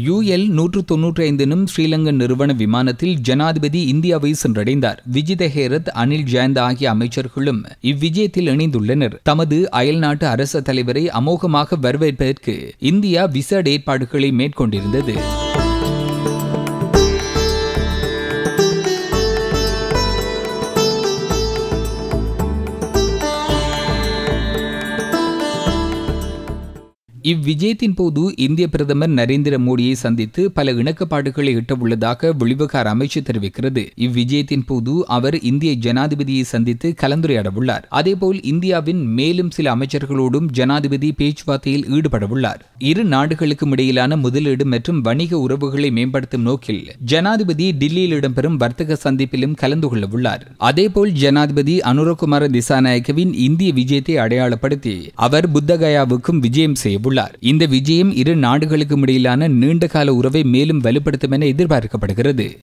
UL-195 எனும் ஸ்ரீலங்கன் நிறுவன விமானத்தில் ஜனாதிபதி இந்தியாவை சென்றடைந்தார். விஜித ஹேரத், அனில் ஜயந்த் ஆகிய அமைச்சர்களும் இவ்விஜயத்தில் இணைந்துள்ளனர். தமது அயல்நாட்டு அரச தலைவரை அமோகமாக வரவேற்பதற்கு இந்தியா விசேட ஏற்பாடுகளை மேற்கொண்டிருந்தது. இவ்விஜயத்தின் போது இந்திய பிரதமர் நரேந்திர மோடியை சந்தித்து பல இணக்கப்பாடுகளை எட்டவுள்ளதாக வெளிவிவகார அமைச்சு தெரிவிக்கிறது. இவ்விஜயத்தின் போது அவர் இந்திய ஜனாதிபதியை சந்தித்து கலந்துரையாடவுள்ளார். அதேபோல் இந்தியாவின் மேலும் சில அமைச்சர்களோடும் ஜனாதிபதி பேச்சுவார்த்தையில் ஈடுபடவுள்ளார். இரு நாடுகளுக்கும் இடையிலான முதலீடு மற்றும் வணிக உறவுகளை மேம்படுத்தும் நோக்கில் ஜனாதிபதி டில்லியில் இடம்பெறும் வர்த்தக சந்திப்பிலும் கலந்து கொள்ளவுள்ளார். அதேபோல் ஜனாதிபதி அனுரகுமார திசாநாயக்கவின் இந்திய விஜயத்தை அடையாளப்படுத்தி அவர் புத்தகயாவுக்கும் விஜயம் செய்யவுள்ளார். இந்த விஜயம் இரு நாடுகளுக்கும் இடையிலான நீண்டகால உறவை மேலும் வலுப்படுத்தும் என எதிர்பார்க்கப்படுகிறது.